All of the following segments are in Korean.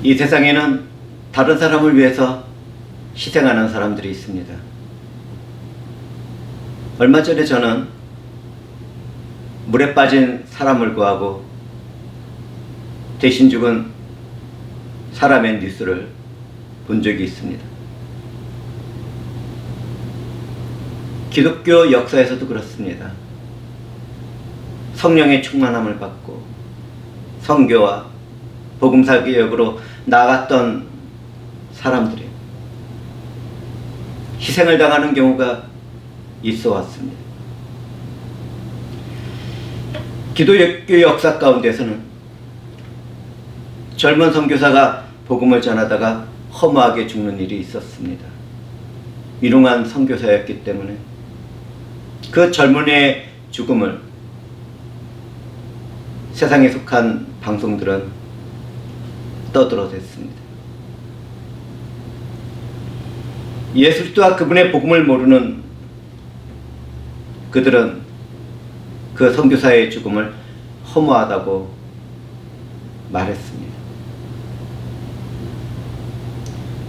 이 세상에는 다른 사람을 위해서 희생하는 사람들이 있습니다. 얼마 전에 저는 물에 빠진 사람을 구하고 대신 죽은 사람의 뉴스를 본 적이 있습니다. 기독교 역사에서도 그렇습니다. 성령의 충만함을 받고 선교와 복음사 개혁으로 나아갔던 사람들이 희생을 당하는 경우가 있어 왔습니다. 기독교 역사 가운데서는 젊은 선교사가 복음을 전하다가 허무하게 죽는 일이 있었습니다. 유능한 선교사였기 때문에 그 젊은이의 죽음을 세상에 속한 방송들은 떠들어댔습니다. 예수 그리스도와 그분의 복음을 모르는 그들은 그 선교사의 죽음을 허무하다고 말했습니다.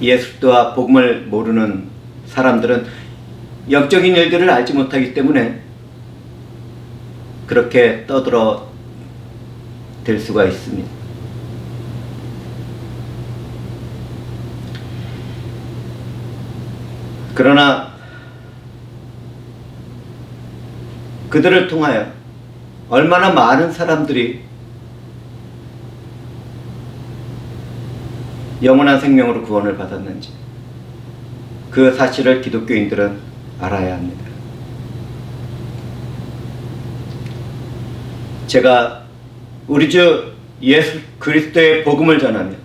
예수 그리스도와 복음을 모르는 사람들은 영적인 일들을 알지 못하기 때문에 그렇게 떠들어 댈 수가 있습니다. 그러나 그들을 통하여 얼마나 많은 사람들이 영원한 생명으로 구원을 받았는지 그 사실을 기독교인들은 알아야 합니다. 제가 우리 주 예수 그리스도의 복음을 전하며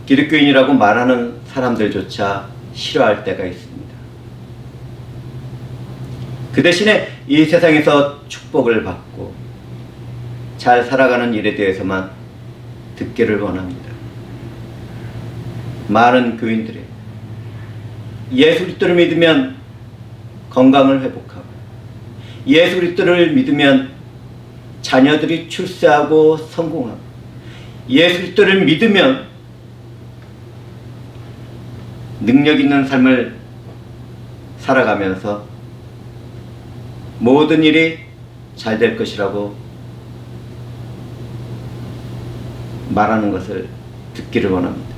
기독교인이라고 말하는 사람들조차 싫어할 때가 있습니다. 그 대신에 이 세상에서 축복을 받고 잘 살아가는 일에 대해서만 듣기를 원합니다. 많은 교인들이 예수 그리스도를 믿으면 건강을 회복하고 예수 그리스도를 믿으면 자녀들이 출세하고 성공하고 예수 그리스도를 믿으면 능력 있는 삶을 살아가면서 모든 일이 잘 될 것이라고 말하는 것을 듣기를 원합니다.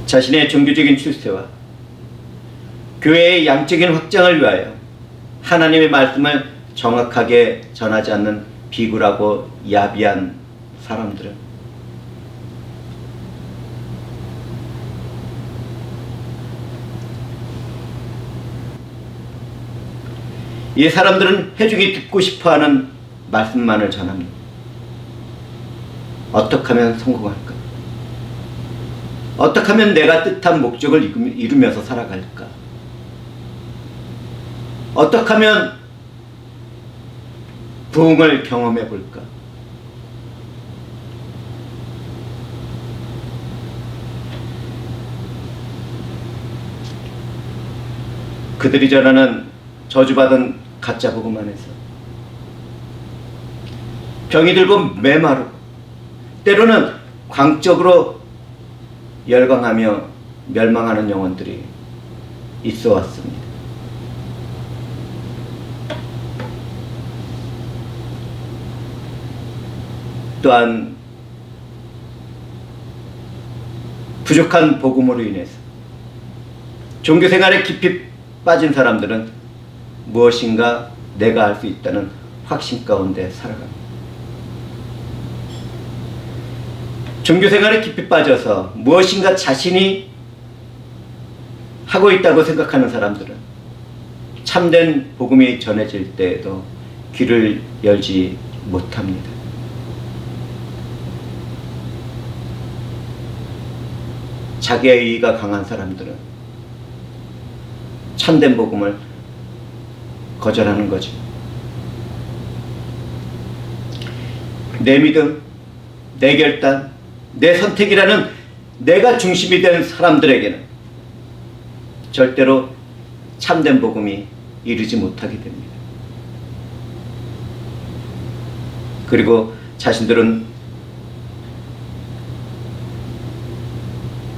자신의 종교적인 출세와 교회의 양적인 확장을 위하여 하나님의 말씀을 정확하게 전하지 않는 비굴하고 야비한 사람들은 이 사람들은 회중이 듣고 싶어하는 말씀만을 전합니다. 어떻게 하면 성공할까? 어떻게 하면 내가 뜻한 목적을 이루면서 살아갈까? 어떻게 하면 부흥을 경험해 볼까? 그들이 전하는 저주받은 가짜 복음 안에서 병이 들고 메마르고 때로는 광적으로 열광하며 멸망하는 영혼들이 있어 왔습니다. 또한 부족한 복음으로 인해서 종교생활에 깊이 빠진 사람들은 무엇인가 내가 할 수 있다는 확신 가운데 살아갑니다. 종교생활에 깊이 빠져서 무엇인가 자신이 하고 있다고 생각하는 사람들은 참된 복음이 전해질 때에도 귀를 열지 못합니다. 자기의 의의가 강한 사람들은 참된 복음을 거절하는 거죠. 내 믿음, 내 결단, 내 선택이라는 내가 중심이 된 사람들에게는 절대로 참된 복음이 이르지 못하게 됩니다. 그리고 자신들은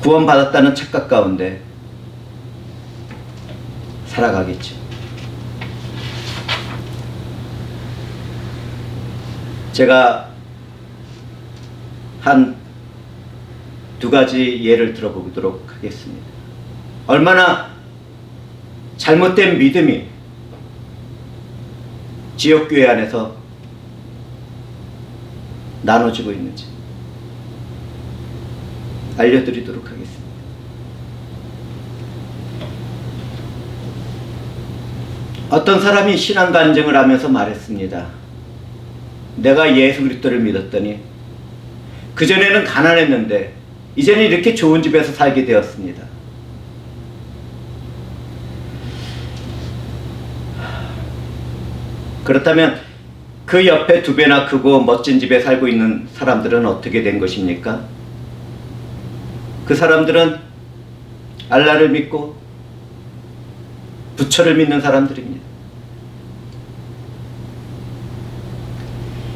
구원받았다는 착각 가운데 살아가겠죠. 제가 한 두 가지 예를 들어보도록 하겠습니다. 얼마나 잘못된 믿음이 지역교회 안에서 나눠지고 있는지 알려드리도록 하겠습니다. 어떤 사람이 신앙 간증을 하면서 말했습니다. 내가 예수 그리스도를 믿었더니 그전에는 가난했는데 이제는 이렇게 좋은 집에서 살게 되었습니다. 그렇다면 그 옆에 두 배나 크고 멋진 집에 살고 있는 사람들은 어떻게 된 것입니까? 그 사람들은 알라를 믿고 부처를 믿는 사람들입니다.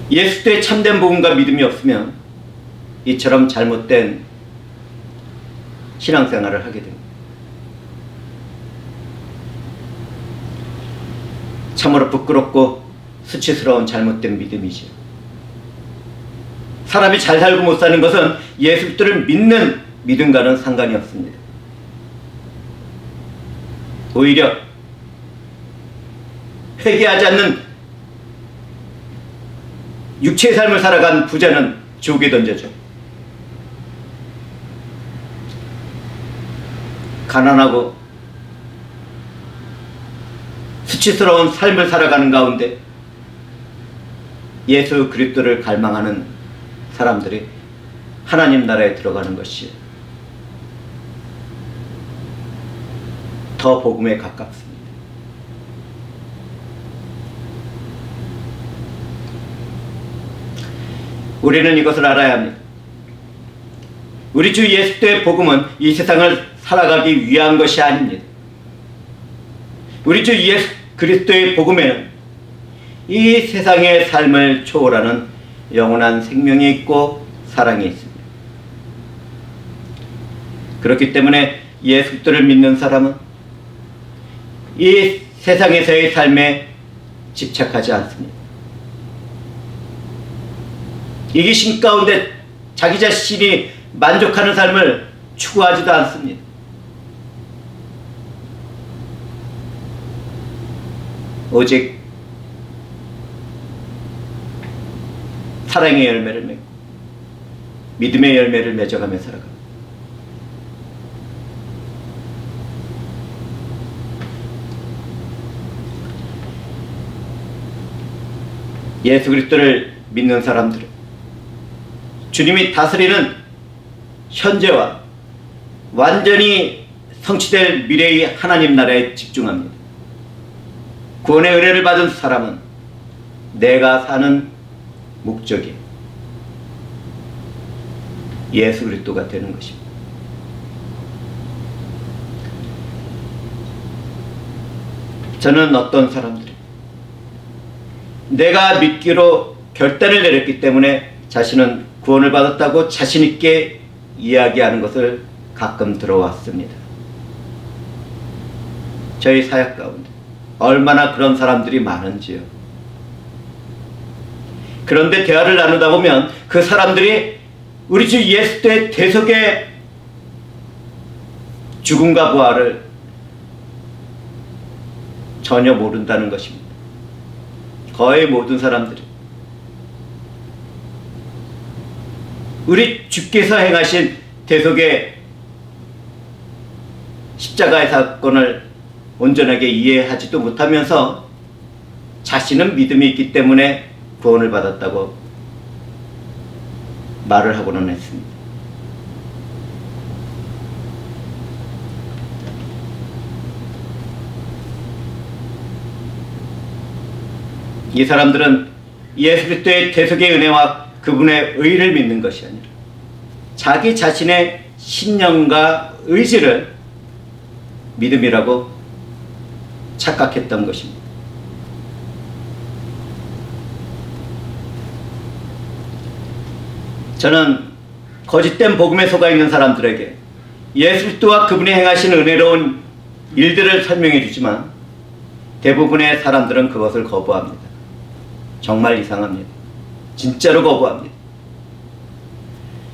예수의 참된 복음과 믿음이 없으면 이처럼 잘못된 신앙생활을 하게 됩니다. 참으로 부끄럽고 수치스러운 잘못된 믿음이죠. 사람이 잘 살고 못 사는 것은 예수 그리스도를 믿는 믿음과는 상관이 없습니다. 오히려 회개하지 않는 육체의 삶을 살아간 부자는 지옥에 던져져 가난하고 수치스러운 삶을 살아가는 가운데 예수 그리스도를 갈망하는 사람들이 하나님 나라에 들어가는 것이 더 복음에 가깝습니다. 우리는 이것을 알아야 합니다. 우리 주 예수 그리스도의 복음은 이 세상을 살아가기 위한 것이 아닙니다. 우리 주 예수 그리스도의 복음에는 이 세상의 삶을 초월하는 영원한 생명이 있고 사랑이 있습니다. 그렇기 때문에 예수 그리스도를 믿는 사람은 이 세상에서의 삶에 집착하지 않습니다. 이기심 가운데 자기 자신이 만족하는 삶을 추구하지도 않습니다. 오직 사랑의 열매를 맺고 믿음의 열매를 맺어가며 살아갑니다. 예수 그리스도를 믿는 사람들은 주님이 다스리는 현재와 완전히 성취될 미래의 하나님 나라에 집중합니다. 구원의 은혜를 받은 사람은 내가 사는 목적이 예수 그리스도가 되는 것입니다. 저는 어떤 사람들이 내가 믿기로 결단을 내렸기 때문에 자신은 구원을 받았다고 자신 있게 이야기하는 것을 가끔 들어왔습니다. 저희 사역 가운데 얼마나 그런 사람들이 많은지요. 그런데 대화를 나누다 보면 그 사람들이 우리 주 예수의 대속의 죽음과 부활을 전혀 모른다는 것입니다. 거의 모든 사람들이 우리 주께서 행하신 대속의 십자가의 사건을 온전하게 이해하지도 못하면서 자신은 믿음이 있기 때문에 구원을 받았다고 말을 하고는 했습니다. 이 사람들은 예수 그리스도의 대속의 은혜와 그분의 의를 믿는 것이 아니라 자기 자신의 신념과 의지를 믿음이라고 착각했던 것입니다. 저는 거짓된 복음에 속아 있는 사람들에게 예수 그리스도와 그분이 행하신 은혜로운 일들을 설명해 주지만 대부분의 사람들은 그것을 거부합니다. 정말 이상합니다. 진짜로 거부합니다.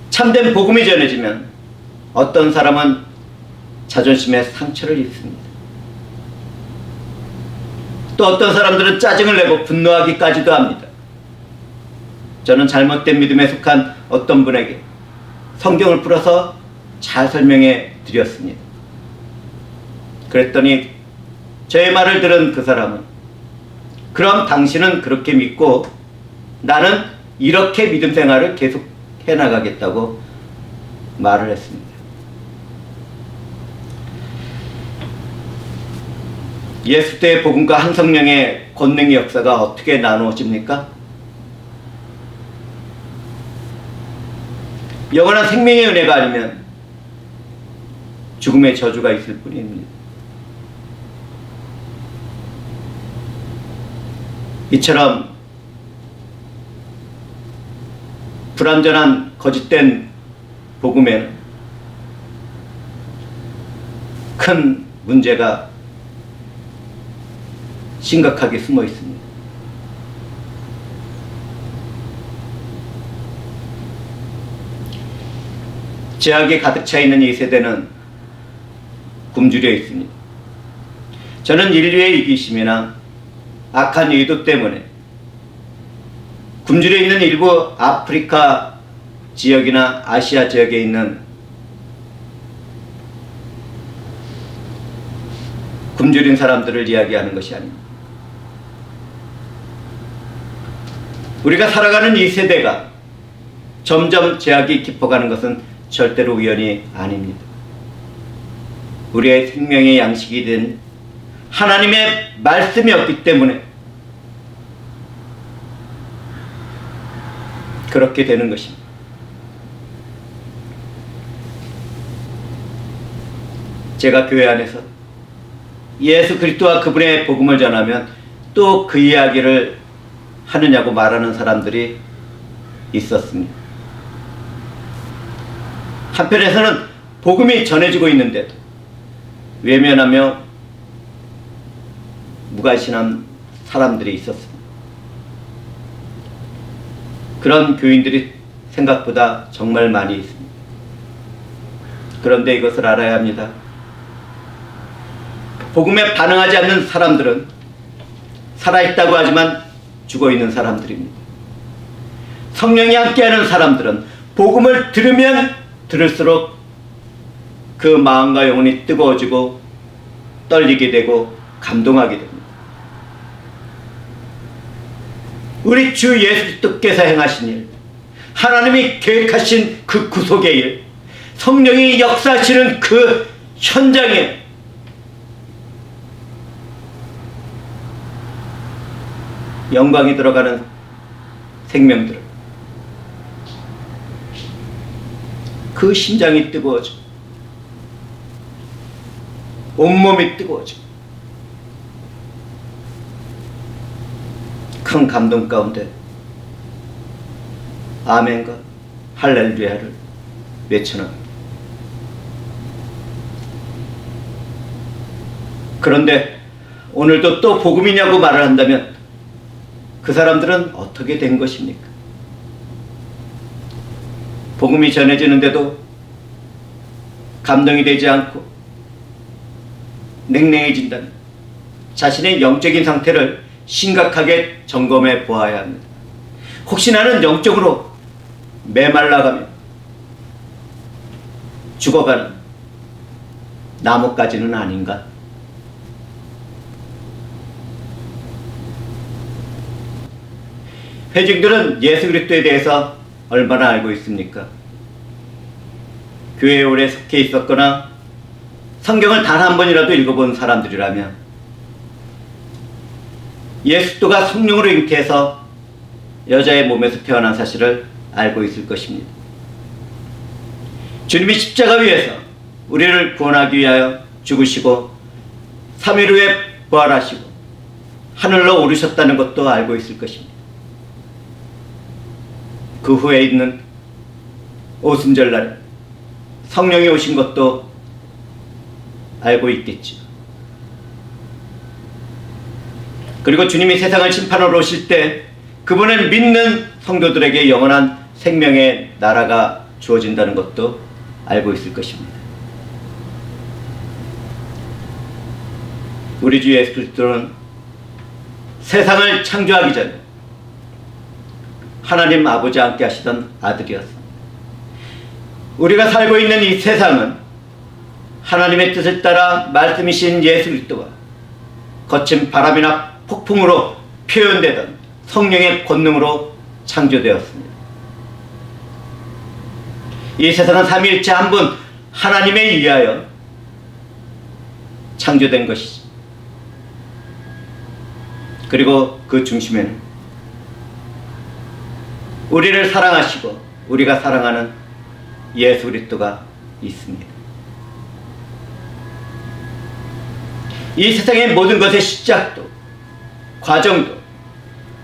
참된 복음이 전해지면 어떤 사람은 자존심에 상처를 입습니다. 또 어떤 사람들은 짜증을 내고 분노하기까지도 합니다. 저는 잘못된 믿음에 속한 어떤 분에게 성경을 풀어서 잘 설명해 드렸습니다. 그랬더니 저의 말을 들은 그 사람은 그럼 당신은 그렇게 믿고 나는 이렇게 믿음 생활을 계속 해나가겠다고 말을 했습니다. 예수 때의 복음과 한 성령의 권능의 역사가 어떻게 나누어집니까? 영원한 생명의 은혜가 아니면 죽음의 저주가 있을 뿐입니다. 이처럼 불완전한 거짓된 복음에는 큰 문제가 심각하게 숨어 있습니다. 죄악이 가득 차 있는 이 세대는 굶주려 있습니다. 저는 인류의 이기심이나 악한 의도 때문에 굶주려 있는 일부 아프리카 지역이나 아시아 지역에 있는 굶주린 사람들을 이야기하는 것이 아닙니다. 우리가 살아가는 이 세대가 점점 죄악이 깊어가는 것은 절대로 우연이 아닙니다. 우리의 생명의 양식이 된 하나님의 말씀이 없기 때문에 그렇게 되는 것입니다. 제가 교회 안에서 예수 그리스도와 그분의 복음을 전하면 또 그 이야기를 하느냐고 말하는 사람들이 있었습니다. 한편에서는 복음이 전해지고 있는데도 외면하며 무관심한 사람들이 있었습니다. 그런 교인들이 생각보다 정말 많이 있습니다. 그런데 이것을 알아야 합니다. 복음에 반응하지 않는 사람들은 살아있다고 하지만 죽어있는 사람들입니다. 성령이 함께하는 사람들은 복음을 들으면 들을수록 그 마음과 영혼이 뜨거워지고 떨리게 되고 감동하게 됩니다. 우리 주 예수 그리스도께서 행하신 일, 하나님이 계획하신 그 구속의 일, 성령이 역사하시는 그 현장에 영광이 들어가는 생명들, 그 심장이 뜨거워져, 온몸이 뜨거워져, 큰 감동 가운데 아멘과 할렐루야를 외쳐나갑니다. 그런데 오늘도 또 복음이냐고 말을 한다면 그 사람들은 어떻게 된 것입니까? 복음이 전해지는데도 감동이 되지 않고 냉랭해진다면 자신의 영적인 상태를 심각하게 점검해 보아야 합니다. 혹시 나는 영적으로 메말라가며 죽어가는 나뭇가지는 아닌가? 회중들은 예수 그리스도에 대해서 얼마나 알고 있습니까? 교회에 오래 속해 있었거나 성경을 단 한 번이라도 읽어본 사람들이라면 예수 그리스도가 성령으로 잉태해서 여자의 몸에서 태어난 사실을 알고 있을 것입니다. 주님이 십자가 위에서 우리를 구원하기 위하여 죽으시고 3일 후에 부활하시고 하늘로 오르셨다는 것도 알고 있을 것입니다. 그 후에 있는 오순절날 성령이 오신 것도 알고 있겠죠. 그리고 주님이 세상을 심판하러 오실 때 그분은 믿는 성도들에게 영원한 생명의 나라가 주어진다는 것도 알고 있을 것입니다. 우리 주 예수 그리스도는 세상을 창조하기 전에 하나님 아버지와 함께 하시던 아들이었습니다. 우리가 살고 있는 이 세상은 하나님의 뜻을 따라 말씀이신 예수 그리스도가 거친 바람이나 폭풍으로 표현되던 성령의 권능으로 창조되었습니다. 이 세상은 삼위일체 한 분 하나님에 의하여 창조된 것이지. 그리고 그 중심에는 우리를 사랑하시고 우리가 사랑하는 예수 그리스도가 있습니다. 이 세상의 모든 것의 시작도 과정도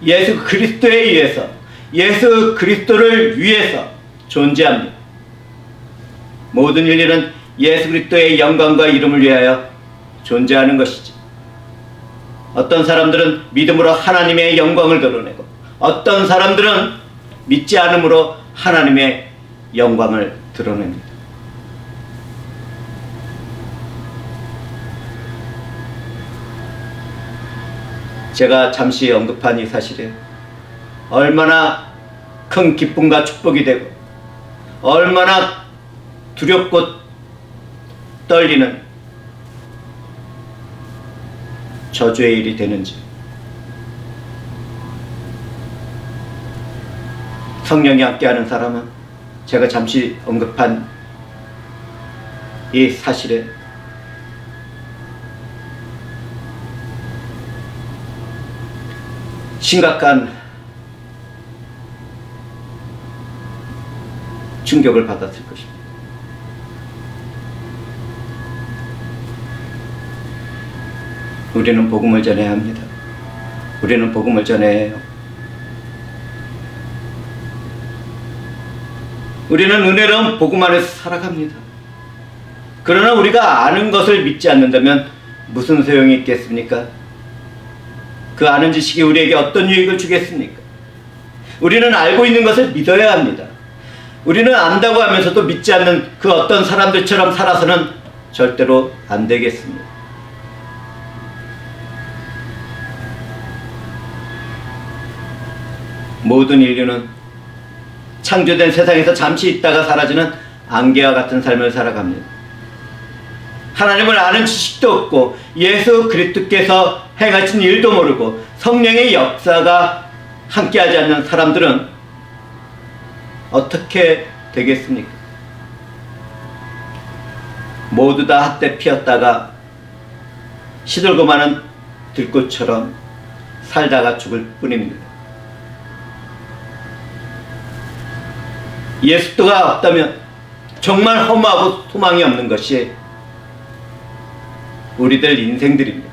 예수 그리스도에 의해서 예수 그리스도를 위해서 존재합니다. 모든 인류는 예수 그리스도의 영광과 이름을 위하여 존재하는 것이지. 어떤 사람들은 믿음으로 하나님의 영광을 드러내고 어떤 사람들은 믿지 않음으로 하나님의 영광을 드러냅니다. 제가 잠시 언급한 이 사실에 얼마나 큰 기쁨과 축복이 되고 얼마나 두렵고 떨리는 저주의 일이 되는지 성령이 함께하는 사람은 제가 잠시 언급한 이 사실에 심각한 충격을 받았을 것입니다. 우리는 복음을 전해야 합니다. 우리는 복음을 전해야 해요. 우리는 은혜로운 복음 안에서 살아갑니다. 그러나 우리가 아는 것을 믿지 않는다면 무슨 소용이 있겠습니까? 그 아는 지식이 우리에게 어떤 유익을 주겠습니까? 우리는 알고 있는 것을 믿어야 합니다. 우리는 안다고 하면서도 믿지 않는 그 어떤 사람들처럼 살아서는 절대로 안 되겠습니다. 모든 인류는 창조된 세상에서 잠시 있다가 사라지는 안개와 같은 삶을 살아갑니다. 하나님을 아는 지식도 없고 예수 그리스도께서 행하신 일도 모르고 성령의 역사가 함께하지 않는 사람들은 어떻게 되겠습니까? 모두 다 핫대 피었다가 시들고 마는 들꽃처럼 살다가 죽을 뿐입니다. 예수가 없다면 정말 허무하고 소망이 없는 것이 우리들 인생들입니다.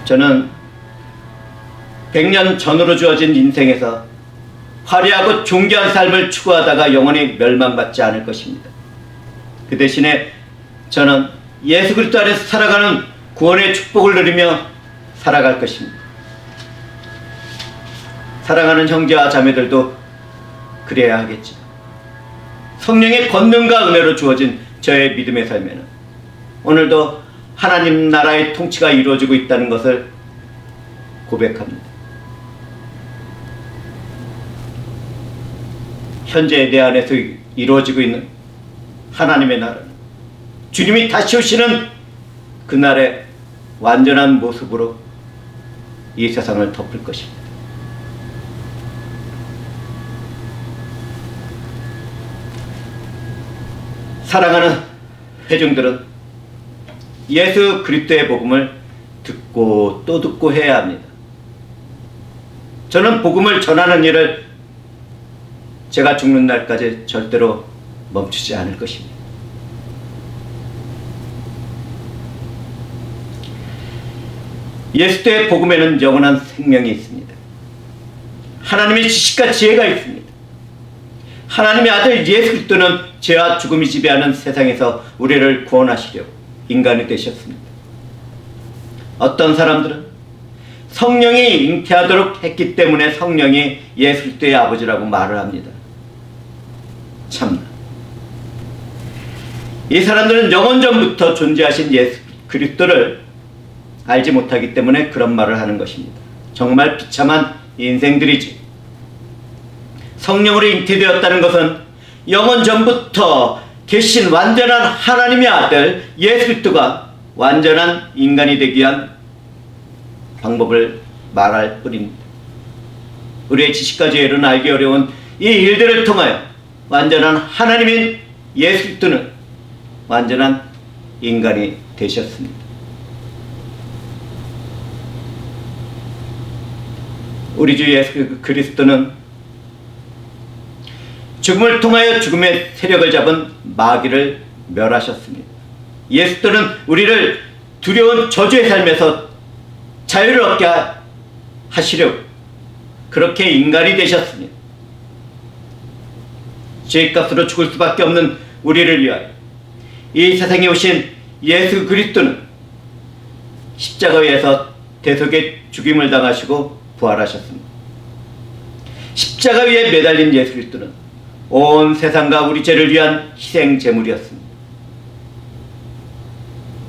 저는 100년 전으로 주어진 인생에서 화려하고 존귀한 삶을 추구하다가 영원히 멸망받지 않을 것입니다. 그 대신에 저는 예수 그리스도 안에서 살아가는 구원의 축복을 누리며 살아갈 것입니다. 사랑하는 형제와 자매들도 그래야 하겠지. 성령의 권능과 은혜로 주어진 저의 믿음의 삶에는 오늘도 하나님 나라의 통치가 이루어지고 있다는 것을 고백합니다. 현재 내 안에서 이루어지고 있는 하나님의 나라는 주님이 다시 오시는 그날의 완전한 모습으로 이 세상을 덮을 것입니다. 사랑하는 회중들은 예수 그리스도의 복음을 듣고 또 듣고 해야 합니다. 저는 복음을 전하는 일을 제가 죽는 날까지 절대로 멈추지 않을 것입니다. 예수의 복음에는 영원한 생명이 있습니다. 하나님의 지식과 지혜가 있습니다. 하나님의 아들 예수 그리스도는 죄와 죽음이 지배하는 세상에서 우리를 구원하시려 인간이 되셨습니다. 어떤 사람들은 성령이 잉태하도록 했기 때문에 성령이 예수 그리스도의 아버지라고 말을 합니다. 참나, 이 사람들은 영원 전부터 존재하신 예수 그리스도를 알지 못하기 때문에 그런 말을 하는 것입니다. 정말 비참한 인생들이지. 성령으로 잉태되었다는 것은 영원 전부터 계신 완전한 하나님의 아들 예수 그리스도가 완전한 인간이 되기 위한 방법을 말할 뿐입니다. 우리의 지식과 지혜로는 알기 어려운 이 일들을 통하여 완전한 하나님인 예수 그리스도는 완전한 인간이 되셨습니다. 우리 주 예수 그리스도는 죽음을 통하여 죽음의 세력을 잡은 마귀를 멸하셨습니다. 예수님은 우리를 두려운 저주의 삶에서 자유를 얻게 하시려고 그렇게 인간이 되셨습니다. 죄값으로 죽을 수밖에 없는 우리를 위하여 이 세상에 오신 예수 그리스도는 십자가에서 대속의 죽임을 당하시고 부활하셨습니다. 십자가 위에 매달린 예수 그리스도는 온 세상과 우리 죄를 위한 희생 제물이었습니다.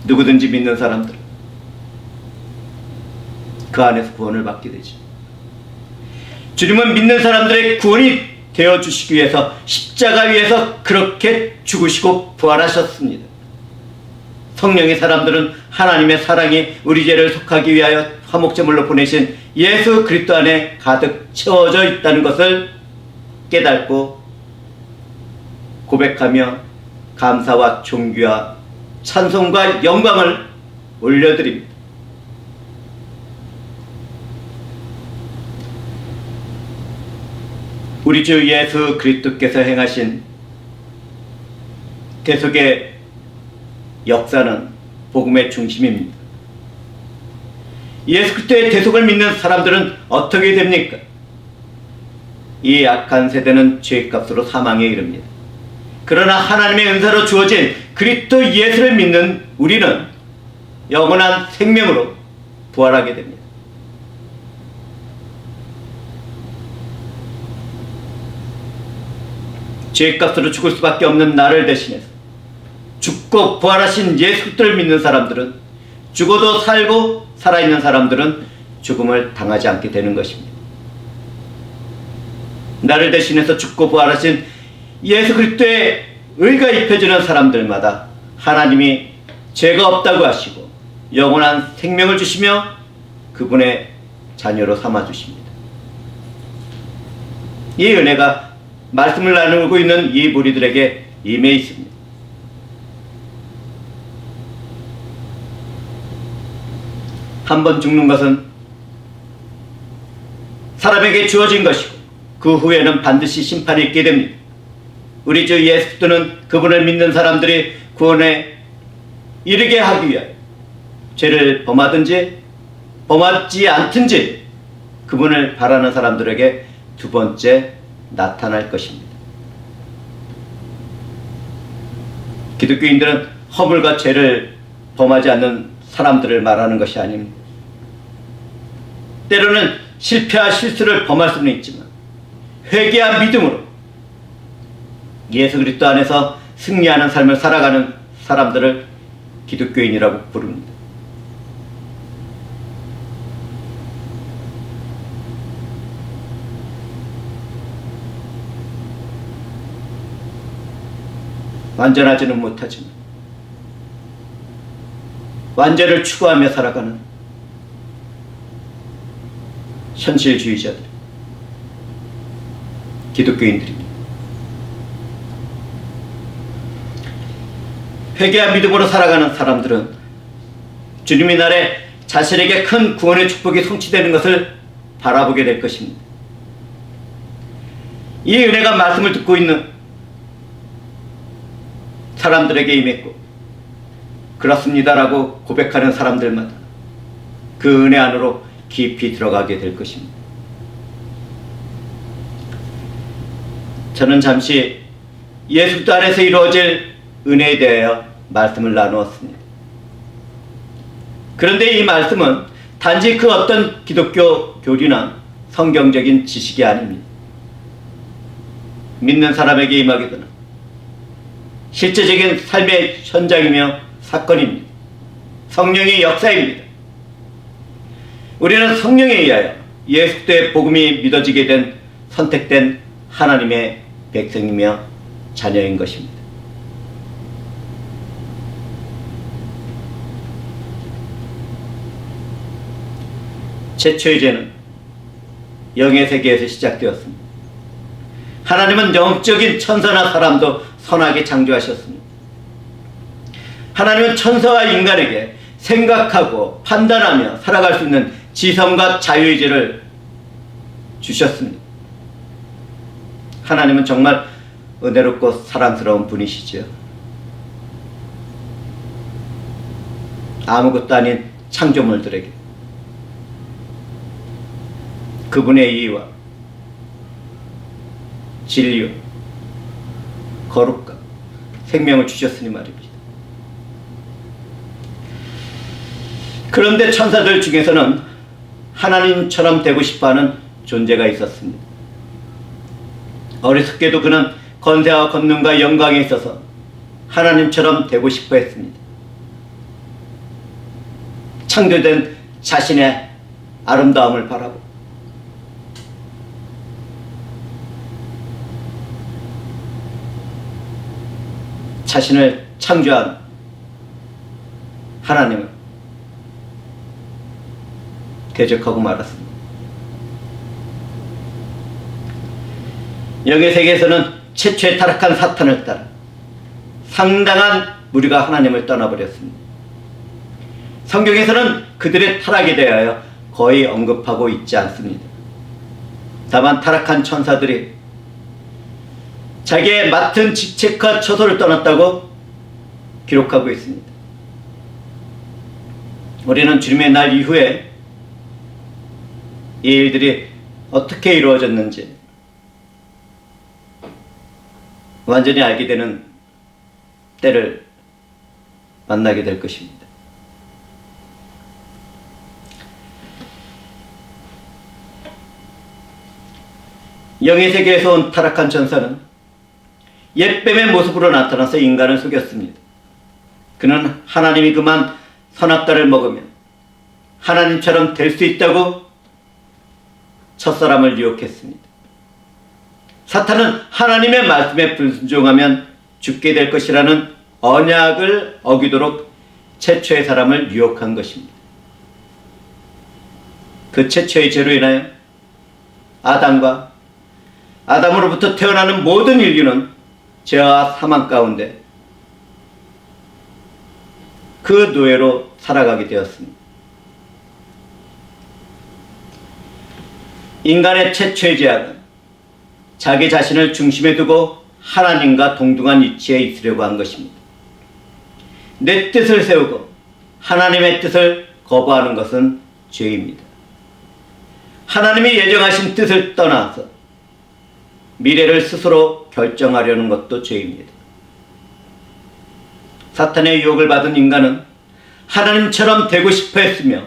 누구든지 믿는 사람들은 그 안에서 구원을 받게 되죠. 주님은 믿는 사람들의 구원이 되어주시기 위해서 십자가 위에서 그렇게 죽으시고 부활하셨습니다. 성령의 사람들은 하나님의 사랑이 우리 죄를 속하기 위하여 화목제물로 보내신 예수 그리스도 안에 가득 채워져 있다는 것을 깨닫고 고백하며 감사와 존귀와 찬송과 영광을 올려드립니다. 우리 주 예수 그리스도께서 행하신 대속의 역사는 복음의 중심입니다. 예수 그리스도의 대속을 믿는 사람들은 어떻게 됩니까? 이 악한 세대는 죄값으로 사망에 이릅니다. 그러나 하나님의 은사로 주어진 그리스도 예수를 믿는 우리는 영원한 생명으로 부활하게 됩니다. 죄값으로 죽을 수밖에 없는 나를 대신해서 죽고 부활하신 예수 그리스도를 믿는 사람들은 죽어도 살고 살아있는 사람들은 죽음을 당하지 않게 되는 것입니다. 나를 대신해서 죽고 부활하신 예수 그리스도의 의가 입혀지는 사람들마다 하나님이 죄가 없다고 하시고 영원한 생명을 주시며 그분의 자녀로 삼아주십니다. 이 은혜가 말씀을 나누고 있는 이 무리들에게 임해 있습니다. 한 번 죽는 것은 사람에게 주어진 것이고 그 후에는 반드시 심판이 있게 됩니다. 우리 주 예수 그리스도는 그분을 믿는 사람들이 구원에 이르게 하기 위하여 죄를 범하든지 범하지 않든지 그분을 바라는 사람들에게 두 번째 나타날 것입니다. 기독교인들은 허물과 죄를 범하지 않는 사람들을 말하는 것이 아닙니다. 때로는 실패와 실수를 범할 수는 있지만 회개와 믿음으로 예수 그리스도 안에서 승리하는 삶을 살아가는 사람들을 기독교인이라고 부릅니다. 완전하지는 못하지만 완전을 추구하며 살아가는 현실주의자들, 기독교인들입니다. 회개와 믿음으로 살아가는 사람들은 주님의 날에 자신에게 큰 구원의 축복이 성취되는 것을 바라보게 될 것입니다. 이 은혜가 말씀을 듣고 있는 사람들에게 임했고 그렇습니다라고 고백하는 사람들마다 그 은혜 안으로 깊이 들어가게 될 것입니다. 저는 잠시 예수 그리스도 안에서 이루어질 은혜에 대하여 말씀을 나누었습니다. 그런데 이 말씀은 단지 그 어떤 기독교 교리나 성경적인 지식이 아닙니다. 믿는 사람에게 임하게 되는 실제적인 삶의 현장이며 사건입니다. 성령의 역사입니다. 우리는 성령에 의하여 예수 그리스도의 복음이 믿어지게 된 선택된 하나님의 백성이며 자녀인 것입니다. 최초의 죄는 영의 세계에서 시작되었습니다. 하나님은 영적인 천사나 사람도 선하게 창조하셨습니다. 하나님은 천사와 인간에게 생각하고 판단하며 살아갈 수 있는 지성과 자유의지를 주셨습니다. 하나님은 정말 은혜롭고 사랑스러운 분이시죠. 아무것도 아닌 창조물들에게 그분의 이의와 진리와 거룩과 생명을 주셨으니 말입니다. 그런데 천사들 중에서는 하나님처럼 되고 싶어하는 존재가 있었습니다. 어리석게도 그는 권세와 권능과 영광에 있어서 하나님처럼 되고 싶어 했습니다. 창조된 자신의 아름다움을 바라고 자신을 창조한 하나님을 대적하고 말았습니다. 영의 세계에서는 최초의 타락한 사탄을 따라 상당한 무리가 하나님을 떠나버렸습니다. 성경에서는 그들의 타락에 대하여 거의 언급하고 있지 않습니다. 다만 타락한 천사들이 자기의 맡은 직책과 처소를 떠났다고 기록하고 있습니다. 우리는 주님의 날 이후에 이 일들이 어떻게 이루어졌는지 완전히 알게 되는 때를 만나게 될 것입니다. 영의 세계에서 온 타락한 천사는 옛뱀의 모습으로 나타나서 인간을 속였습니다. 그는 하나님이 그만 선악과를 먹으면 하나님처럼 될 수 있다고 첫사람을 유혹했습니다. 사탄은 하나님의 말씀에 불순종하면 죽게 될 것이라는 언약을 어기도록 최초의 사람을 유혹한 것입니다. 그 최초의 죄로 인하여 아담과 아담으로부터 태어나는 모든 인류는 죄와 사망 가운데 그 노예로 살아가게 되었습니다. 인간의 최초의 죄악은 자기 자신을 중심에 두고 하나님과 동등한 위치에 있으려고 한 것입니다. 내 뜻을 세우고 하나님의 뜻을 거부하는 것은 죄입니다. 하나님이 예정하신 뜻을 떠나서 미래를 스스로 결정하려는 것도 죄입니다. 사탄의 유혹을 받은 인간은 하나님처럼 되고 싶어 했으며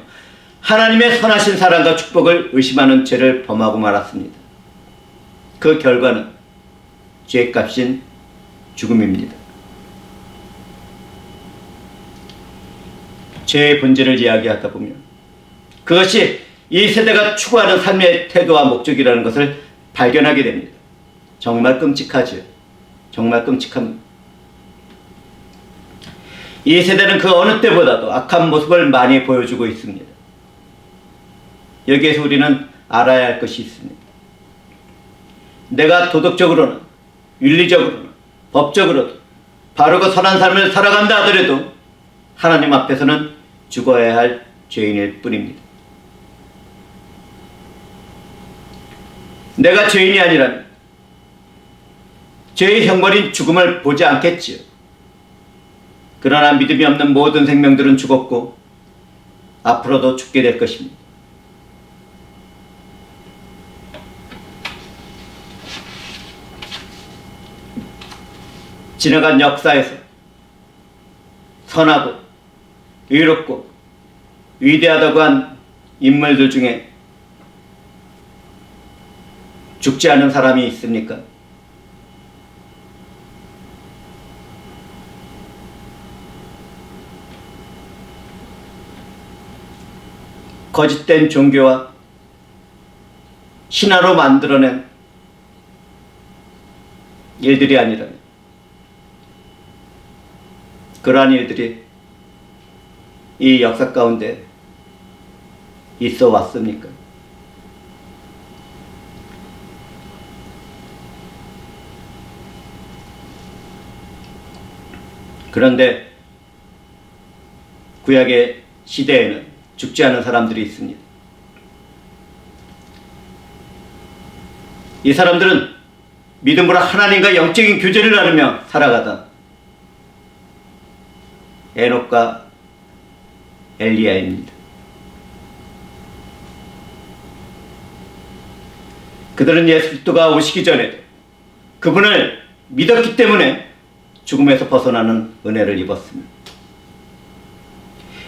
하나님의 선하신 사랑과 축복을 의심하는 죄를 범하고 말았습니다. 그 결과는 죄값인 죽음입니다. 죄의 본질을 이야기하다 보면 그것이 이 세대가 추구하는 삶의 태도와 목적이라는 것을 발견하게 됩니다. 정말 끔찍하죠. 정말 끔찍합니다. 이 세대는 그 어느 때보다도 악한 모습을 많이 보여주고 있습니다. 여기에서 우리는 알아야 할 것이 있습니다. 내가 도덕적으로는 윤리적으로는 법적으로도 바르고 선한 삶을 살아간다 하더라도 하나님 앞에서는 죽어야 할 죄인일 뿐입니다. 내가 죄인이 아니라면 죄의 형벌인 죽음을 보지 않겠지요. 그러나 믿음이 없는 모든 생명들은 죽었고 앞으로도 죽게 될 것입니다. 지나간 역사에서 선하고 의롭고 위대하다고 한 인물들 중에 죽지 않은 사람이 있습니까? 거짓된 종교와 신화로 만들어낸 일들이 아니라면 그러한 일들이 이 역사 가운데 있어 왔습니까? 그런데 구약의 시대에는 죽지 않은 사람들이 있습니다. 이 사람들은 믿음으로 하나님과 영적인 교제를 나누며 살아가던 에녹과 엘리야입니다. 그들은 예수 그리스도가 오시기 전에도 그분을 믿었기 때문에 죽음에서 벗어나는 은혜를 입었습니다.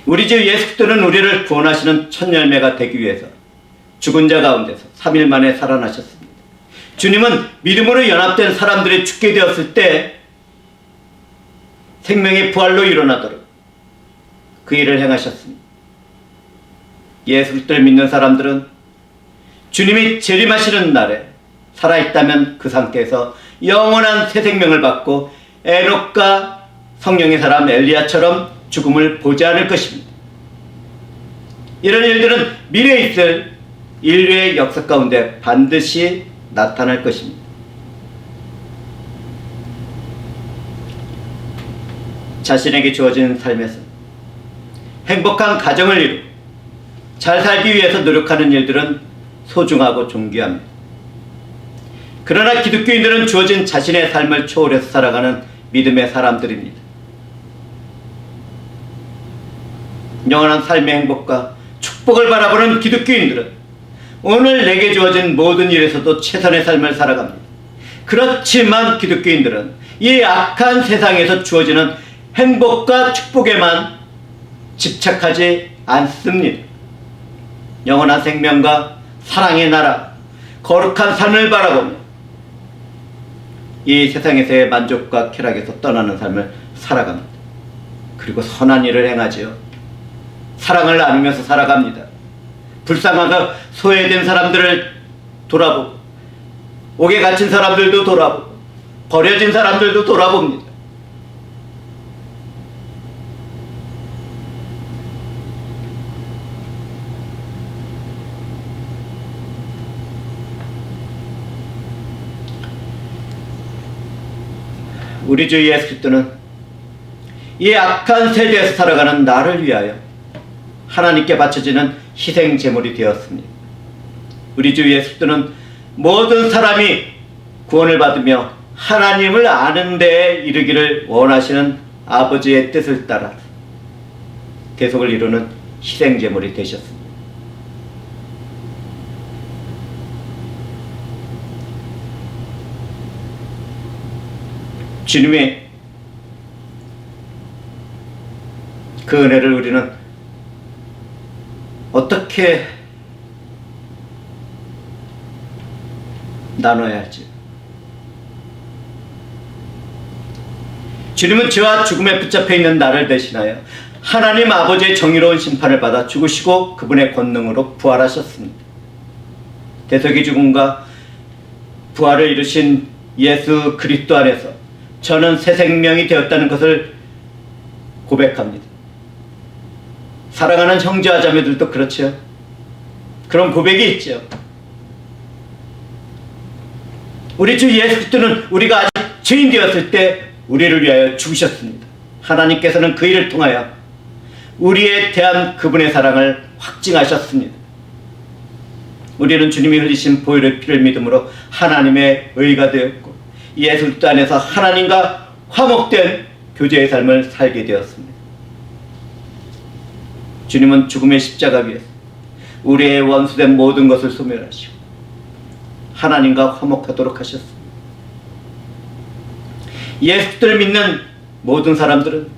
우리 주 예수 그리스도는 우리를 구원하시는 첫 열매가 되기 위해서 죽은 자 가운데서 3일 만에 살아나셨습니다. 주님은 믿음으로 연합된 사람들이 죽게 되었을 때 생명의 부활로 일어나도록 그 일을 행하셨습니다. 예수 그리스도를 믿는 사람들은 주님이 재림하시는 날에 살아있다면 그 상태에서 영원한 새 생명을 받고 에녹과 성령의 사람 엘리야처럼 죽음을 보지 않을 것입니다. 이런 일들은 미래에 있을 인류의 역사 가운데 반드시 나타날 것입니다. 자신에게 주어진 삶에서 행복한 가정을 이루고 잘 살기 위해서 노력하는 일들은 소중하고 존귀합니다. 그러나 기독교인들은 주어진 자신의 삶을 초월해서 살아가는 믿음의 사람들입니다. 영원한 삶의 행복과 축복을 바라보는 기독교인들은 오늘 내게 주어진 모든 일에서도 최선의 삶을 살아갑니다. 그렇지만 기독교인들은 이 악한 세상에서 주어지는 행복과 축복에만 집착하지 않습니다. 영원한 생명과 사랑의 나라, 거룩한 삶을 바라보며 이 세상에서의 만족과 쾌락에서 떠나는 삶을 살아갑니다. 그리고 선한 일을 행하지요. 사랑을 나누면서 살아갑니다. 불쌍하고 소외된 사람들을 돌아보고 옥에 갇힌 사람들도 돌아보고 버려진 사람들도 돌아봅니다. 우리 주 예수 그리스도는 이 악한 세대에서 살아가는 나를 위하여 하나님께 바쳐지는 희생 제물이 되었습니다. 우리 주 예수 그리스도는 모든 사람이 구원을 받으며 하나님을 아는 데에 이르기를 원하시는 아버지의 뜻을 따라 대속을 이루는 희생 제물이 되셨습니다. 주님의 그 은혜를 우리는 어떻게 나눠야 할지. 주님은 죄와 죽음에 붙잡혀 있는 나를 대신하여 하나님 아버지의 정의로운 심판을 받아 죽으시고 그분의 권능으로 부활하셨습니다. 대속의 죽음과 부활을 이루신 예수 그리스도 안에서 저는 새 생명이 되었다는 것을 고백합니다. 사랑하는 형제와 자매들도 그렇죠. 그런 고백이 있죠. 우리 주 예수 그리스도는 우리가 아직 죄인 되었을 때 우리를 위하여 죽으셨습니다. 하나님께서는 그 일을 통하여 우리에 대한 그분의 사랑을 확증하셨습니다. 우리는 주님이 흘리신 보혈의 피를 믿음으로 하나님의 의가 되었고 예수 그리스도 안에서 하나님과 화목된 교제의 삶을 살게 되었습니다. 주님은 죽음의 십자가 위에서 우리의 원수된 모든 것을 소멸하시고 하나님과 화목하도록 하셨습니다. 예수를 믿는 모든 사람들은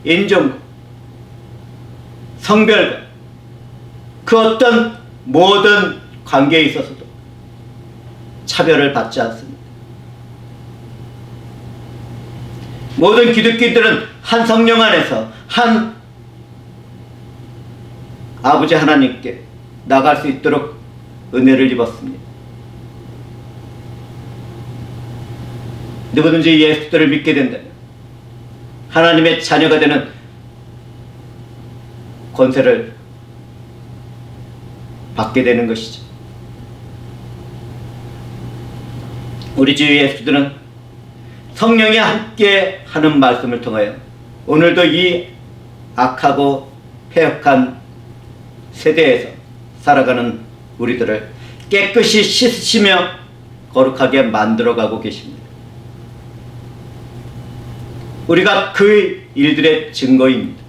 인종과 성별과 그 어떤 모든 관계에 있어서도 차별을 받지 않습니다. 모든 기독교인들은 한 성령 안에서 한 아버지 하나님께 나갈 수 있도록 은혜를 입었습니다. 누구든지 예수를 믿게 된다면 하나님의 자녀가 되는 권세를 받게 되는 것이죠. 우리 주 예수들은 성령이 함께 하는 말씀을 통하여 오늘도 이 악하고 패역한 세대에서 살아가는 우리들을 깨끗이 씻으시며 거룩하게 만들어가고 계십니다. 우리가 그 일들의 증거입니다.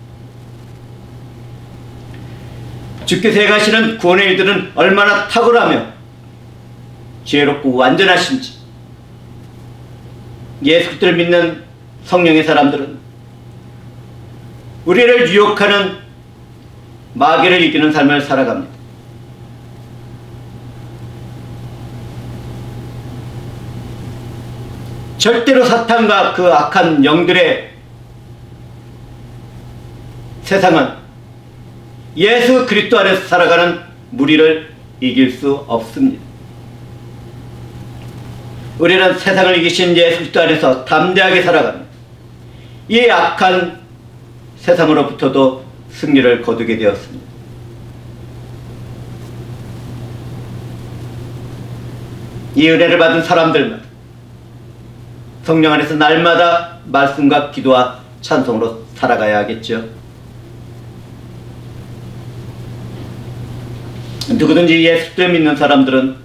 주께서 행하시는 구원의 일들은 얼마나 탁월하며 지혜롭고 완전하신지 예수 그리스도를 믿는 성령의 사람들은 우리를 유혹하는 마귀를 이기는 삶을 살아갑니다. 절대로 사탄과 그 악한 영들의 세상은 예수 그리스도 안에서 살아가는 무리를 이길 수 없습니다. 우리는 세상을 이기신 예수 그리스도 안에서 담대하게 살아가는 이 악한 세상으로부터도 승리를 거두게 되었습니다. 이 은혜를 받은 사람들만 성령 안에서 날마다 말씀과 기도와 찬송으로 살아가야 하겠죠. 누구든지 예수를 믿는 사람들은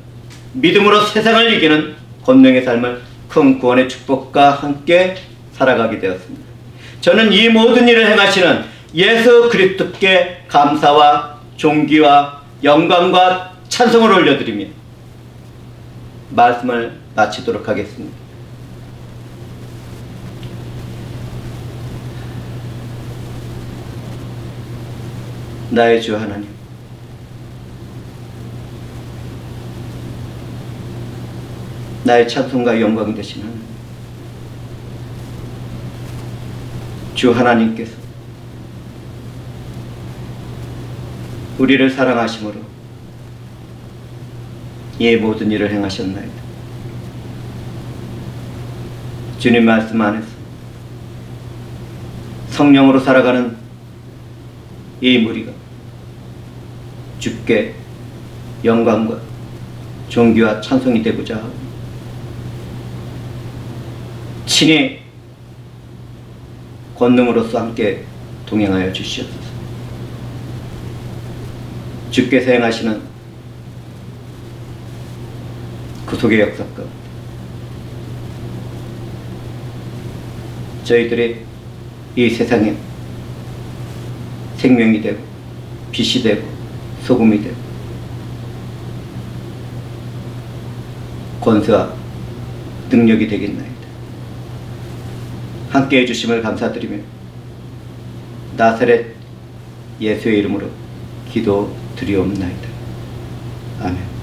믿음으로 세상을 이기는 권능의 삶을 큰 구원의 축복과 함께 살아가게 되었습니다. 저는 이 모든 일을 행하시는 예수 그리스도께 감사와 존귀와 영광과 찬송을 올려드리며 말씀을 마치도록 하겠습니다. 나의 주 하나님, 나의 찬송과 영광 되시는 주 하나님께서 우리를 사랑하심으로 이 모든 일을 행하셨나이다. 주님 말씀 안에서 성령으로 살아가는 이 무리가 주께 영광과 존귀와 찬송이 되고자 하고 친히 권능으로서 함께 동행하여 주시옵소서. 주께서 행하시는 구속의 역사 가운데 저희들이 이 세상에 생명이 되고 빛이 되고 소금이 되고 권세와 능력이 되겠나이다. 함께 해주심을 감사드리며 나사렛 예수의 이름으로 기도 드리옵나이다. 아멘.